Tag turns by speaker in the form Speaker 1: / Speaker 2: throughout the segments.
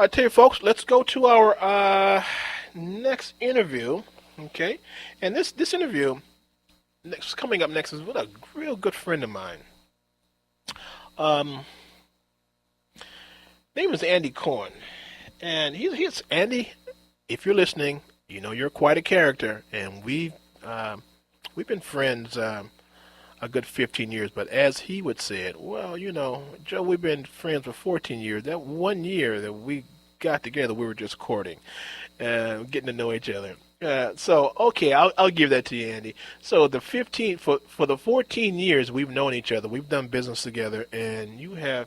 Speaker 1: I tell you, folks, let's go to our next interview. Okay, and this interview next coming up next is with a real good friend of mine. Um, name is Andy Cohen, and he's Andy. If you're listening, you know you're quite a character, and we've been friends a good 15 years. But as he would say it, well, you know, Joe, we've been friends for 14 years. That 1 year that we got together, we were just courting, getting to know each other. So okay, I'll give that to you, Andy. So the 15 for the 14 years we've known each other, we've done business together, and you have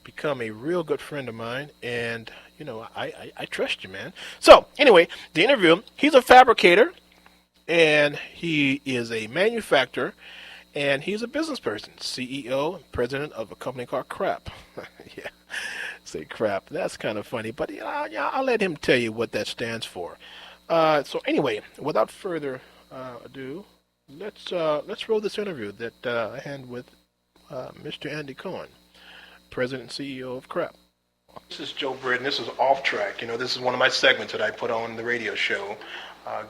Speaker 1: become a real good friend of mine, and you know I trust you, man. So anyway, the interview. He's a fabricator, and he is a manufacturer, and he's a business person, CEO, president of a company called Crap. Yeah, say Crap. That's kind of funny, but yeah, I'll let him tell you what that stands for. So anyway, without further ado, let's roll this interview that I had with Mr. Andy Cohen, President and CEO of Crap. This is Joe Britton. This is Off Track. You know, this is one of my segments that I put on the radio show,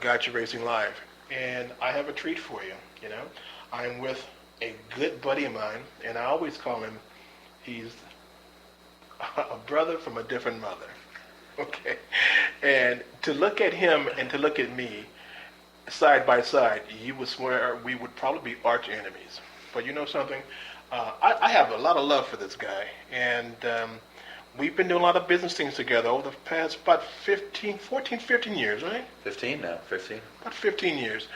Speaker 1: Got You Racing Live. And I have a treat for you, you know. I'm with a good buddy of mine, and I always call him, he's a brother from a different mother. Okay. And to look at him and to look at me side by side, you would swear we would probably be arch enemies. But you know something? I have a lot of love for this guy, and we've been doing a lot of business things together over the past about 15 years, right?
Speaker 2: 15 now, 15.
Speaker 1: About 15 years.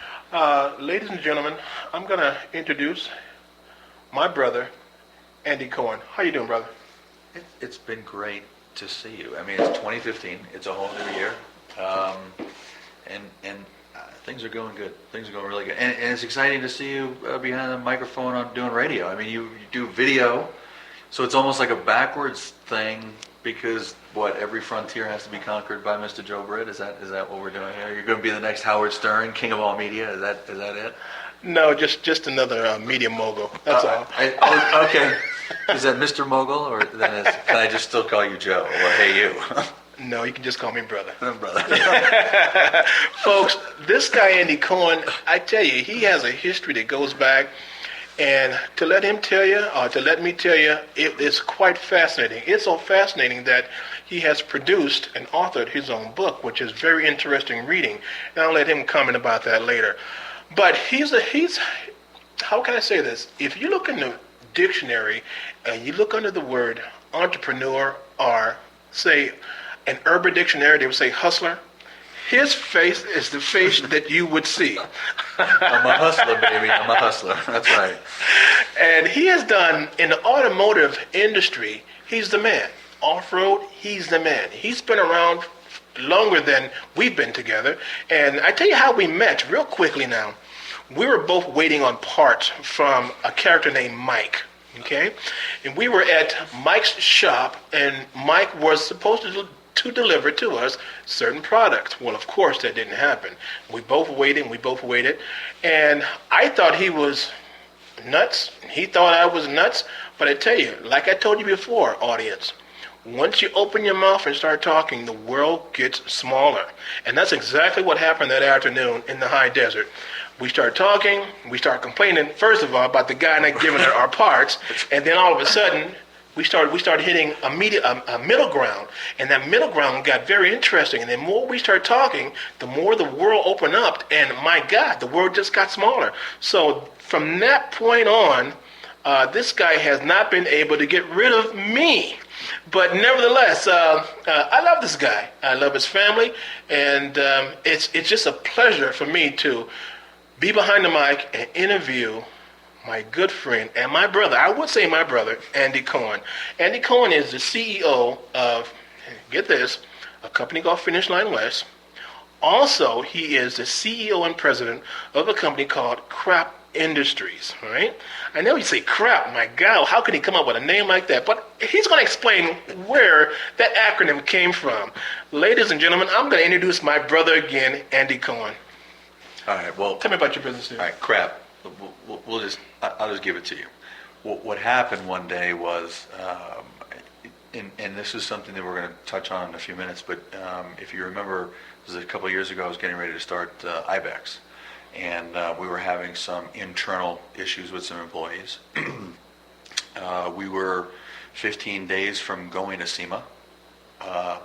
Speaker 1: Ladies and gentlemen, I'm going to introduce my brother, Andy Cohen. How you doing, brother?
Speaker 2: It's been great to see you. I mean, it's 2015. It's a whole new year. And things are going good. Things are going really good. And it's exciting to see you behind the microphone on doing radio. I mean, you do video, so it's almost like a backwards thing because, every frontier has to be conquered by Mr. Joe Britt? Is that what we're doing here? You're going to be the next Howard Stern, king of all media? Is that it?
Speaker 1: No, just another media mogul. That's all.
Speaker 2: Okay. Is that Mr. Mogul, or can I just still call you Joe, or hey you?
Speaker 1: No, you can just call me brother.
Speaker 2: Brother.
Speaker 1: Folks, this guy Andy Cohen, I tell you, he has a history that goes back, and to let him tell you, or to let me tell you, it's quite fascinating. It's so fascinating that he has produced and authored his own book, which is very interesting reading. And I'll let him comment about that later. But he's how can I say this? If you look in the dictionary and you look under the word entrepreneur, or say an urban dictionary, they would say hustler. His face is the face that you would see.
Speaker 2: I'm a hustler, baby. I'm a hustler. That's right.
Speaker 1: And he has done, in the automotive industry, he's the man. Off-road, he's the man. He's been around longer than we've been together. And I tell you how we met real quickly now. We were both waiting on parts from a character named Mike. Okay? And we were at Mike's shop, and Mike was supposed to deliver to us certain products. Well, of course, that didn't happen. We both waited, and I thought he was nuts. He thought I was nuts. But I tell you, like I told you before, audience, once you open your mouth and start talking, the world gets smaller. And that's exactly what happened that afternoon in the high desert. We start talking, we start complaining, first of all, about the guy not giving our parts, and then all of a sudden, we started hitting a middle ground, and that middle ground got very interesting. And the more we started talking, the more the world opened up, and my God, the world just got smaller. So from that point on, this guy has not been able to get rid of me. But nevertheless, I love this guy. I love his family, and it's just a pleasure for me to be behind the mic and interview my good friend and my brother, I would say my brother, Andy Cohen. Andy Cohen is the CEO of, get this, a company called Finish Line West. Also, he is the CEO and president of a company called Crap Industries, all right? I know you say crap, my God, how could he come up with a name like that? But he's going to explain where that acronym came from. Ladies and gentlemen, I'm going to introduce my brother again, Andy Cohen.
Speaker 2: All right, well.
Speaker 1: Tell me about your business here.
Speaker 2: All right, Crap. I'll just give it to you. What happened one day was and this is something that we're going to touch on in a few minutes, but if you remember, it was a couple of years ago, I was getting ready to start IBEX, and we were having some internal issues with some employees. We were 15 days from going to SEMA.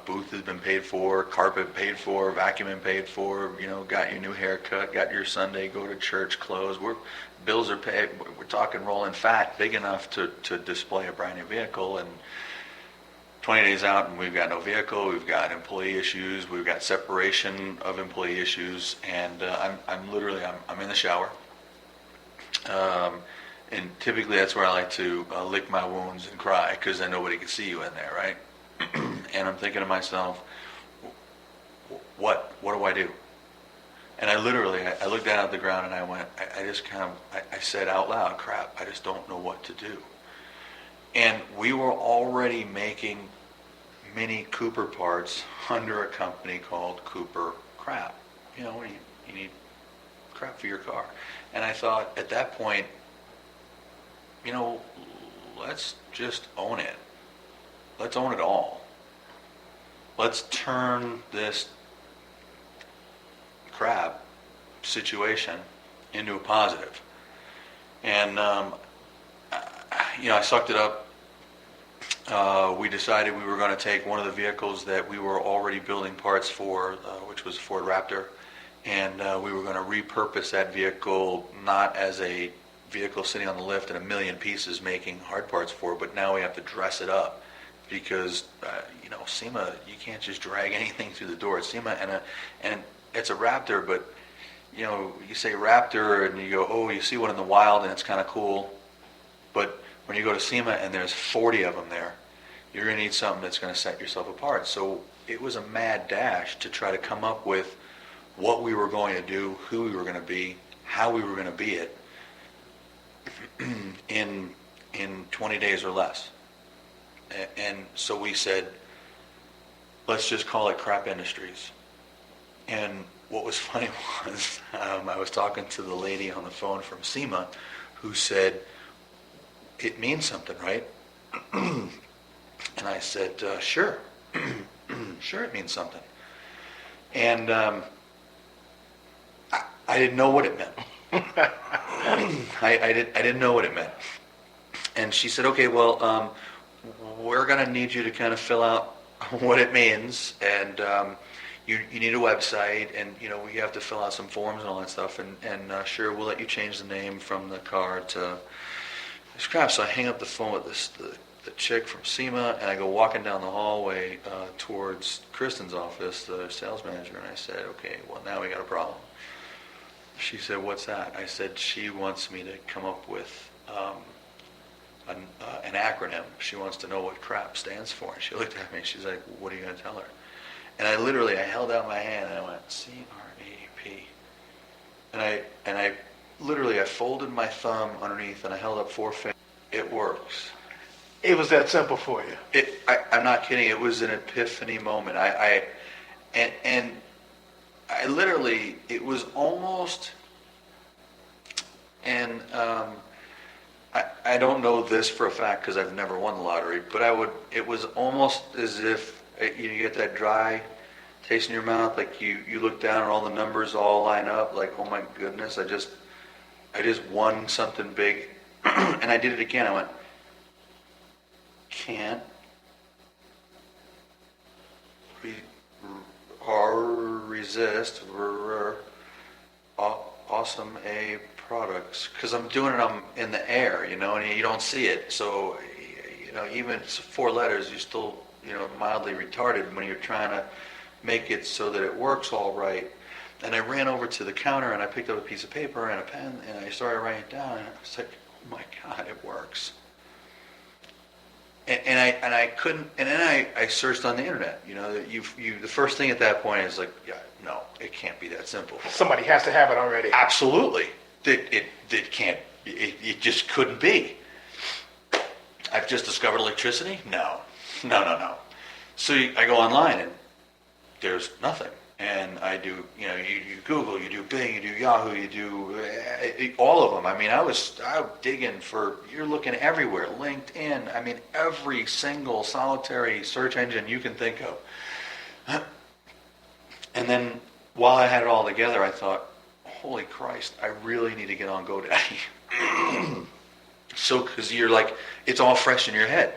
Speaker 2: Booth has been paid for, carpet paid for, vacuuming paid for, got your new haircut, got your Sunday go to church clothes. Bills are paid. We're talking rolling fat big enough to display a brand new vehicle, and 20 days out and we've got no vehicle, we've got employee issues, we've got separation of employee issues, and I'm in the shower. And typically that's where I like to lick my wounds and cry, because then nobody can see you in there, right? And I'm thinking to myself, what do I do? And I looked down at the ground and I went, I said out loud, crap, I just don't know what to do. And we were already making Mini Cooper parts under a company called Cooper Crap. You need crap for your car. And I thought at that point, let's just own it. Let's own it all. Let's turn this crap situation into a positive. And, I sucked it up. We decided we were going to take one of the vehicles that we were already building parts for, which was Ford Raptor, and we were going to repurpose that vehicle not as a vehicle sitting on the lift in a million pieces making hard parts for, but now we have to dress it up because SEMA, you can't just drag anything through the door. It's SEMA, and it's a Raptor, but you say Raptor and you go, oh, you see one in the wild and it's kind of cool, but when you go to SEMA and there's 40 of them there, you're going to need something that's going to set yourself apart. So it was a mad dash to try to come up with what we were going to do, who we were going to be, how we were going to be it in 20 days or less. And so we said, let's just call it Crap Industries. And what was funny was I was talking to the lady on the phone from SEMA who said, it means something, right? And I said, sure. Sure it means something. And I didn't know what it meant. I didn't know what it meant. And she said, okay, well, we're going to need you to kind of fill out what it means, and you need a website, and we have to fill out some forms and all that stuff, and sure, we'll let you change the name from the car to Crap. So I hang up the phone with the chick from SEMA, and I go walking down the hallway towards Kristen's office, the sales manager, and I said, okay, well, now we got a problem. She said, what's that? I said, she wants me to come up with an acronym. She wants to know what CRAP stands for. And she looked at me and she's like, what are you going to tell her? And I held out my hand and I went, C-R-A-P. And I literally folded my thumb underneath and I held up 4 fingers. It works.
Speaker 1: It was that simple for you.
Speaker 2: I'm not kidding. It was an epiphany moment. And I literally, it was almost, and I don't know this for a fact because I've never won the lottery, but it was almost as if you get that dry taste in your mouth, like you look down and all the numbers all line up, like, oh my goodness, I just won something big. And I did it again. I went, can't resist awesome A products, because I'm doing it, I'm in the air, and you don't see it, so even it's 4 letters, you're still mildly retarded when you're trying to make it so that it works all right. And I ran over to the counter and I picked up a piece of paper and a pen and I started writing it down, and I was like, oh my God, it works. And I couldn't, and then I searched on the internet. The first thing at that point is like, yeah, no, it can't be that simple.
Speaker 1: Somebody has to have it already.
Speaker 2: Absolutely, it can't. It just couldn't be. I've just discovered electricity. No. So I go online and there's nothing. And I do, you Google, you do Bing, you do Yahoo, you do all of them. I mean, I was digging for, you're looking everywhere, LinkedIn, I mean, every single solitary search engine you can think of. And then while I had it all together, I thought, holy Christ, I really need to get on GoDaddy. So, because you're like, it's all fresh in your head.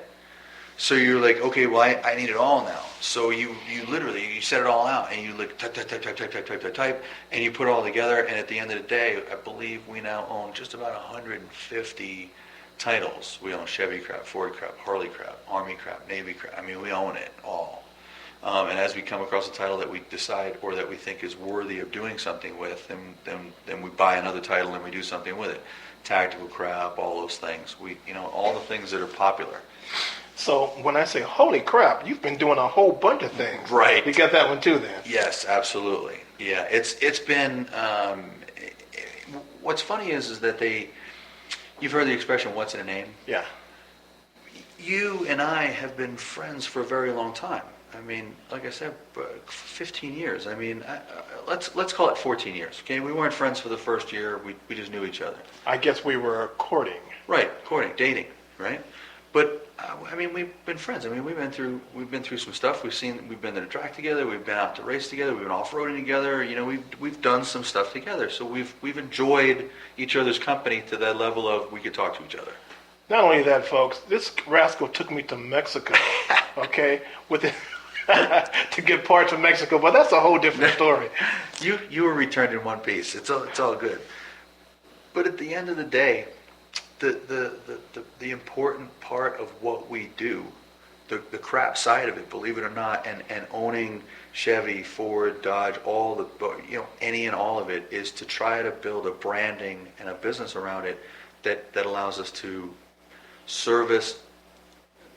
Speaker 2: So you're like, okay, well, I need it all now. So you literally, you set it all out, and you like type, and you put it all together, and at the end of the day, I believe we now own just about 150 titles. We own Chevy crap, Ford crap, Harley crap, Army crap, Navy crap. I mean, we own it all. And as we come across a title that we decide or that we think is worthy of doing something with, then we buy another title and we do something with it. Tactical crap, all those things. All the things that are popular.
Speaker 1: So when I say, holy crap, you've been doing a whole bunch of things.
Speaker 2: Right.
Speaker 1: You got that one too then?
Speaker 2: Yes, absolutely. Yeah, it's been, what's funny is that you've heard the expression, what's in a name?
Speaker 1: Yeah.
Speaker 2: You and I have been friends for a very long time. I mean, like I said, 15 years. I mean, let's call it 14 years. Okay, we weren't friends for the first year. We just knew each other.
Speaker 1: I guess we were courting.
Speaker 2: Right, courting, dating, right? But I mean, we've been friends. I mean, we've been through some stuff. We've been to the track together. We've been out to race together. We've been off-roading together. We've done some stuff together. So we've enjoyed each other's company to that level of we could talk to each other.
Speaker 1: Not only that, folks, this rascal took me to Mexico, okay, to get parts of Mexico, but that's a whole different story.
Speaker 2: You were returned in one piece. It's all good. But at the end of the day, the important part of what we do, the crap side of it, believe it or not, and owning Chevy, Ford, Dodge, all any and all of it, is to try to build a branding and a business around it that allows us to service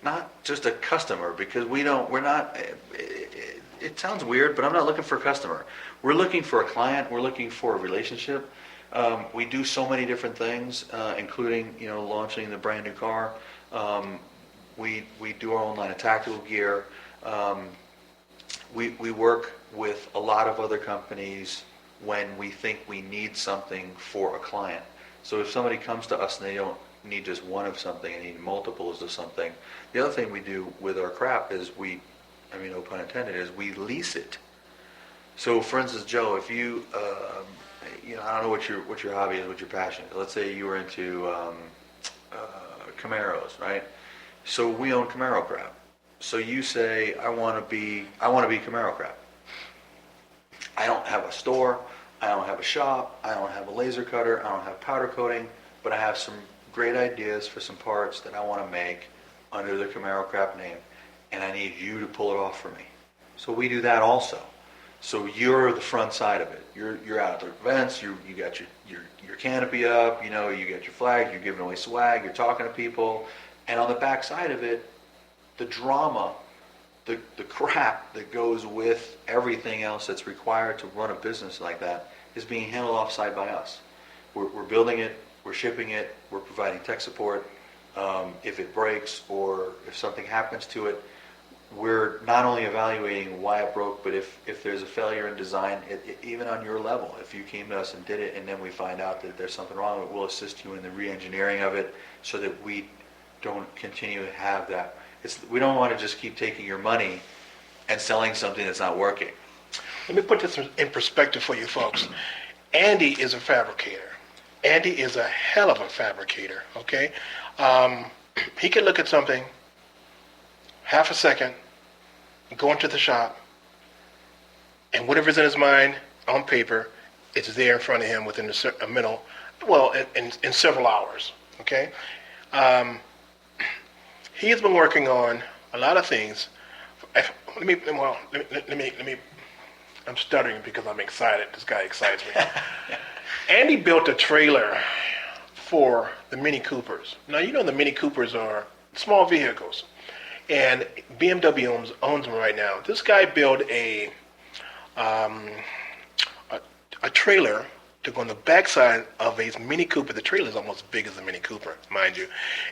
Speaker 2: not just a customer, because we're not, it sounds weird, but I'm not looking for a customer. We're looking for a client. We're looking for a relationship. We do so many different things, including launching the brand new car. We do our own line of tactical gear. We work with a lot of other companies when we think we need something for a client. So if somebody comes to us and they don't need just one of something, they need multiples of something. The other thing we do with our crap is no pun intended, is we lease it. So for instance, Joe, if you I don't know what your hobby is, what your passion is. Let's say you were into Camaros, right? So we own Camaro crap. So you say, I want to be Camaro crap. I don't have a store, I don't have a shop, I don't have a laser cutter, I don't have powder coating, but I have some great ideas for some parts that I want to make under the Camaro crap name, and I need you to pull it off for me. So we do that also. So you're the front side of it. You're out at the events. You got your canopy up. You got your flag. You're giving away swag. You're talking to people, and on the back side of it, the drama, the crap that goes with everything else that's required to run a business like that is being handled offside by us. We're building it. We're shipping it. We're providing tech support. If it breaks or if something happens to it, we're not only evaluating why it broke, but if there's a failure in design, even on your level, if you came to us and did it and then we find out that there's something wrong, we'll assist you in the re-engineering of it so that we don't continue to have that. We don't want to just keep taking your money and selling something that's not working.
Speaker 1: Let me put this in perspective for you folks. Andy is a fabricator. Andy is a hell of a fabricator, okay? He can look at something, half a second, go into the shop, and whatever's in his mind on paper, it's there in front of him within a minute, in several hours, okay? He has been working on a lot of things. Let me, I'm stuttering because I'm excited. This guy excites me. Andy built a trailer for the Mini Coopers. Now, the Mini Coopers are small vehicles, and BMW owns them right now. This guy built a trailer to go on the backside of a Mini Cooper. The trailer is almost as big as a Mini Cooper, mind you.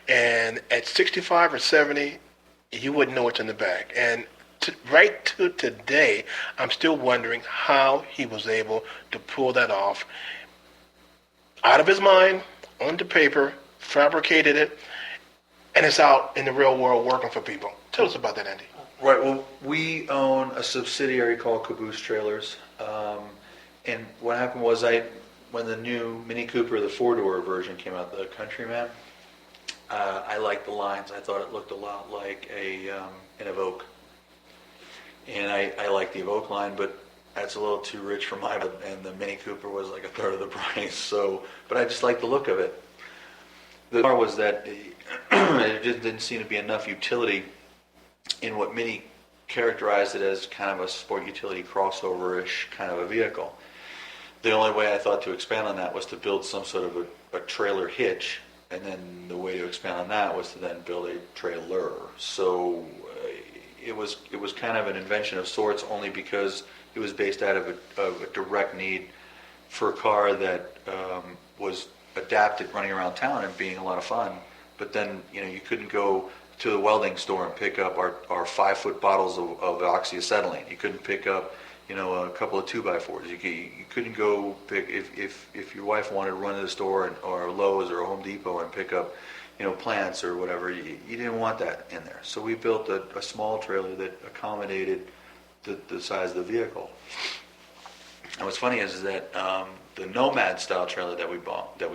Speaker 1: And at 65 or 70, you wouldn't know what's in the back. And right to today, I'm still wondering how he was able to pull that off out of his mind, onto paper, fabricated it, and it's out in the real world working for people. Tell us about that, Andy.
Speaker 2: Right. Well, we own a subsidiary called Caboose Trailers, and what happened was when the new Mini Cooper, the four-door version, came out, the Countryman, I liked the lines. I thought it looked a lot like an Evoque, and I liked the Evoque line, but that's a little too rich for my blood, and the Mini Cooper was like a third of the price. So, but I just liked the look of it. The car was that it just didn't seem to be enough utility in what Mini characterized it as kind of a sport utility crossover-ish kind of a vehicle. The only way I thought to expand on that was to build some sort of a trailer hitch, and then the way to expand on that was to then build a trailer. So it was kind of an invention of sorts, only because it was based out of a direct need for a car that was adapted running around town and being a lot of fun. But then, you couldn't go to the welding store and pick up our 5-foot bottles of oxyacetylene. You couldn't pick up, a couple of 2x4s. You couldn't go pick, if your wife wanted to run to the store or Lowe's or Home Depot and pick up, plants or whatever, you didn't want that in there. So we built a small trailer that accommodated the size of the vehicle. And what's funny is that the Nomad style trailer that we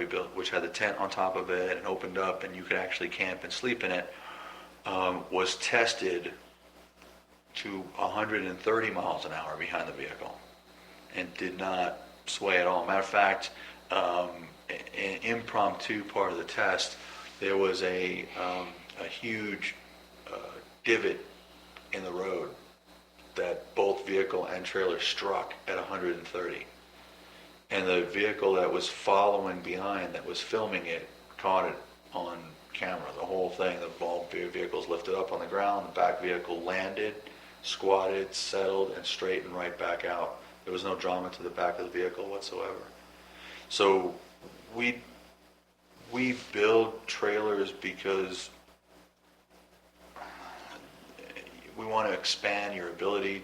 Speaker 2: built, which had the tent on top of it and opened up and you could actually camp and sleep in it, was tested to 130 miles an hour behind the vehicle and did not sway at all. Matter of fact, an impromptu part of the test, there was a huge divot in the road that both vehicle and trailer struck at 130. And the vehicle that was following behind, that was filming it, caught it on camera. The whole thing, the both vehicles lifted up on the ground, the back vehicle landed, squatted, settled, and straightened right back out. There was no drama to the back of the vehicle whatsoever. So we build trailers because we want to expand your ability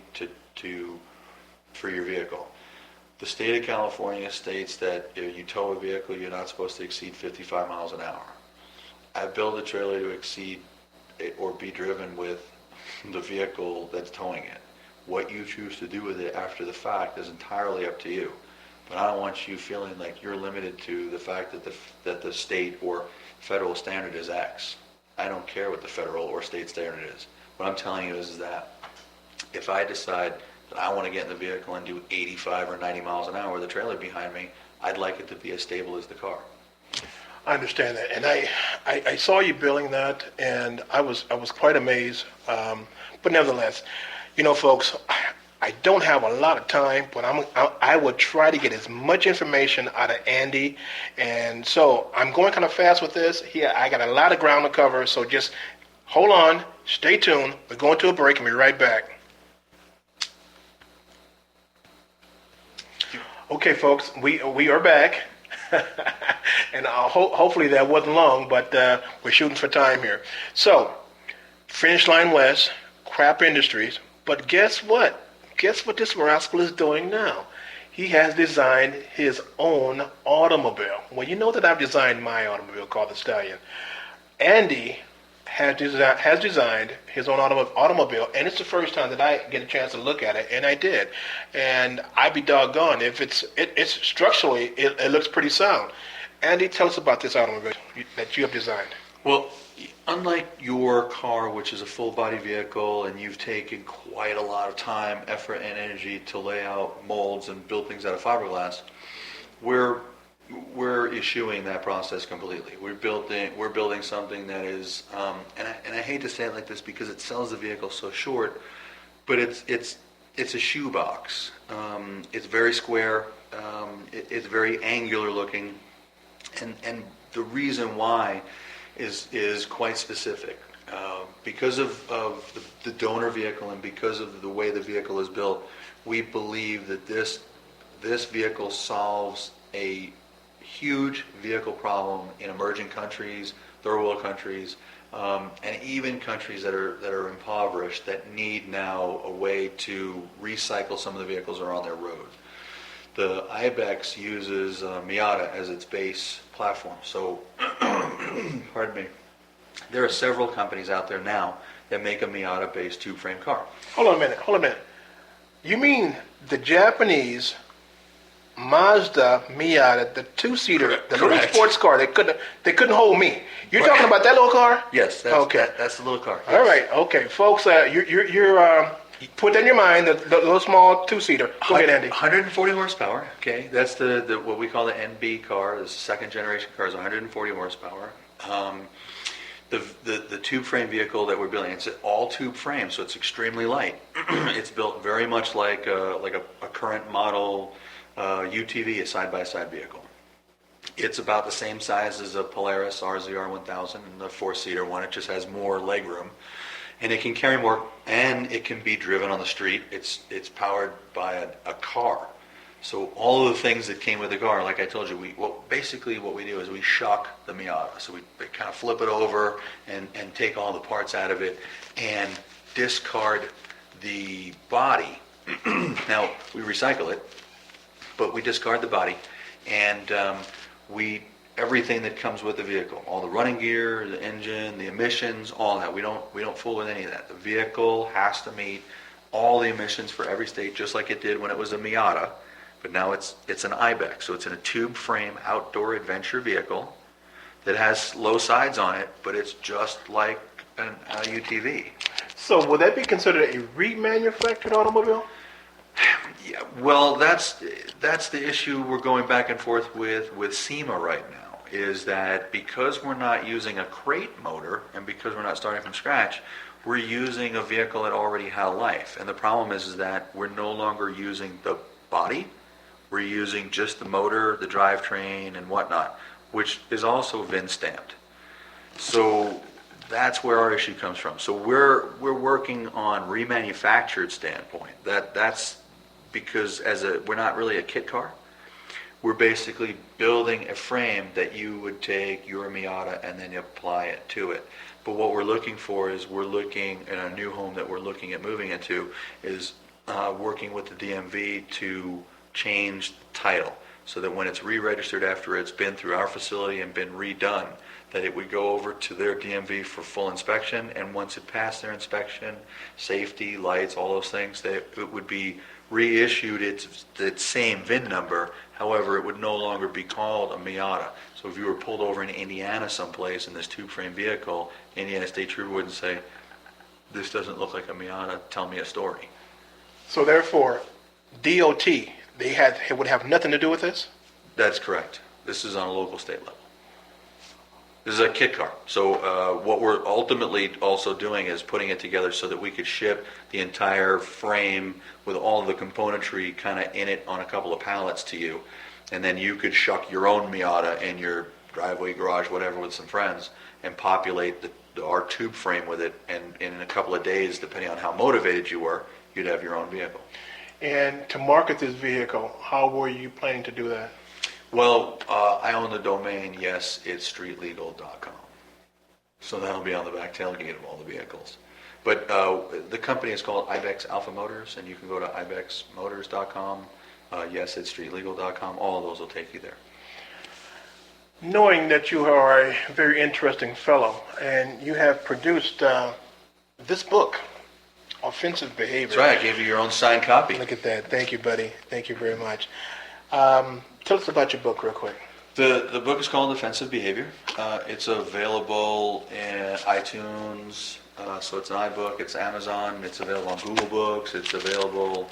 Speaker 2: for your vehicle. The state of California states that if you tow a vehicle, you're not supposed to exceed 55 miles an hour. I build a trailer to exceed or be driven with the vehicle that's towing it. What you choose to do with it after the fact is entirely up to you. But I don't want you feeling like you're limited to the fact that the state or federal standard is X. I don't care what the federal or state standard is. What I'm telling you is that if I decide that I want to get in the vehicle and do 85 or 90 miles an hour with a trailer behind me, I'd like it to be as stable as the car.
Speaker 1: I understand that, and I saw you building that, and I was quite amazed. But nevertheless, folks, I don't have a lot of time, but I will try to get as much information out of Andy, and so I'm going kind of fast with this. Here, I got a lot of ground to cover, so just hold on, stay tuned. We're going to a break, and we'll be right back. Okay, folks, we are back. And hopefully that wasn't long, but we're shooting for time here. So, Finish Line West, Crap Industries, but guess what? Guess what this rascal is doing now? He has designed his own automobile. Well, you know that I've designed my automobile called the Stallion. Andy has designed his own automobile, and it's the first time that I get a chance to look at it, and I did. And I'd be doggone if it's structurally, it looks pretty sound. Andy, tell us about this automobile that you have designed.
Speaker 2: Well, unlike your car, which is a full-body vehicle, and you've taken quite a lot of time, effort, and energy to lay out molds and build things out of fiberglass, we're eschewing that process completely. We're building something that is, and I hate to say it like this because it sells the vehicle so short, but it's a shoebox. It's very square. It's very angular looking, and the reason why is quite specific. Because of the donor vehicle and because of the way the vehicle is built, we believe that this vehicle solves a huge vehicle problem in emerging countries, third world countries, and even countries that are impoverished that need now a way to recycle some of the vehicles that are on their road. The Ibex uses Miata as its base platform. So, pardon me, there are several companies out there now that make a Miata-based tube-frame car.
Speaker 1: Hold on a minute. You mean the Japanese Mazda Miata, the two-seater, the little
Speaker 2: Correct.
Speaker 1: sports car? They couldn't hold me. You're talking about that little car?
Speaker 2: Yes, that's the little car. Yes.
Speaker 1: All right, okay, folks. You're put that in your mind, the little small two-seater. Go ahead, Andy.
Speaker 2: 140 horsepower. Okay, that's the what we call the NB car. The second generation car is 140 horsepower. The tube frame vehicle that we're building, it's all tube frame, so it's extremely light. It's built very much like a current model UTV, a side-by-side vehicle. It's about the same size as a Polaris RZR 1000, and the four-seater one. It just has more legroom, and it can carry more, and it can be driven on the street. It's powered by a car. So all of the things that came with the car, like I told you, basically what we do is we shock the Miata. So we kind of flip it over and take all the parts out of it and discard the body. Now, we recycle it, but we discard the body, and everything that comes with the vehicle, all the running gear, the engine, the emissions, all that. We don't fool with any of that. The vehicle has to meet all the emissions for every state, just like it did when it was a Miata. But now it's an Ibex, so it's in a tube frame outdoor adventure vehicle that has low sides on it, but it's just like a UTV.
Speaker 1: So would that be considered a remanufactured automobile?
Speaker 2: Yeah, well, that's the issue we're going back and forth with SEMA right now, is that because we're not using a crate motor and because we're not starting from scratch, we're using a vehicle that already had life. And the problem is that we're no longer using the body. We're using just the motor, the drivetrain, and whatnot, which is also VIN stamped. So that's where our issue comes from. So we're working on remanufactured standpoint. That's because we're not really a kit car. We're basically building a frame that you would take your Miata and then apply it to it. But what we're looking for is in a new home that we're looking at moving into is working with the DMV to change the title so that when it's re-registered after it's been through our facility and been redone, that it would go over to their DMV for full inspection, and once it passed their inspection, safety, lights, all those things, that it would be reissued its same VIN number. However, it would no longer be called a Miata. So if you were pulled over in Indiana someplace in this tube frame vehicle, Indiana State Trooper wouldn't say, "This doesn't look like a Miata, tell me a story."
Speaker 1: So therefore, DOT, it would have nothing to do with this?
Speaker 2: That's correct. This is on a local state level. This is a kit car. So what we're ultimately also doing is putting it together so that we could ship the entire frame with all the componentry kind of in it on a couple of pallets to you. And then you could shuck your own Miata in your driveway, garage, whatever, with some friends and populate our tube frame with it. And in a couple of days, depending on how motivated you were, you'd have your own vehicle.
Speaker 1: And to market this vehicle, how were you planning to do that?
Speaker 2: Well, I own the domain, yes, it's streetlegal.com. So that'll be on the back tailgate of all the vehicles. But the company is called Ibex Alpha Motors, and you can go to ibexmotors.com. Yes, it's streetlegal.com. All of those will take you there.
Speaker 1: Knowing that you are a very interesting fellow, and you have produced this book, Offensive Behavior.
Speaker 2: That's right. I gave you your own signed copy.
Speaker 1: Look at that. Thank you, buddy. Thank you very much. Tell us about your book real quick.
Speaker 2: The book is called Offensive Behavior. It's available in iTunes, so it's an iBook. It's Amazon. It's available on Google Books. It's available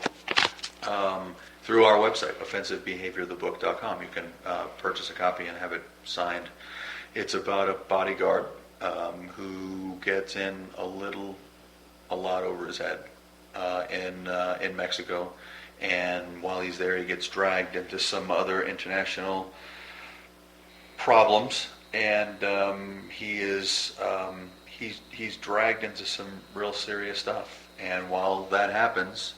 Speaker 2: through our website, offensivebehaviorthebook.com. You can purchase a copy and have it signed. It's about a bodyguard who gets in a lot over his head in Mexico, and while he's there, he gets dragged into some other international problems, and he's dragged into some real serious stuff. And while that happens,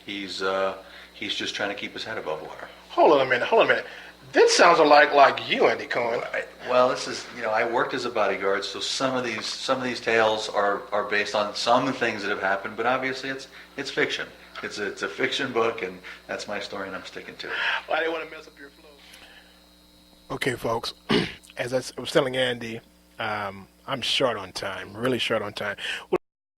Speaker 2: he's just trying to keep his head above water.
Speaker 1: Hold on a minute. This sounds a lot like you, Andy Cohen.
Speaker 2: Well, this is, I worked as a bodyguard, so some of these tales are based on some things that have happened, but obviously it's fiction. It's a fiction book, and that's my story, and I'm sticking to it.
Speaker 1: Well, I didn't want to mess up your flow. Okay, folks. As I was telling Andy, I'm short on time, really short on time.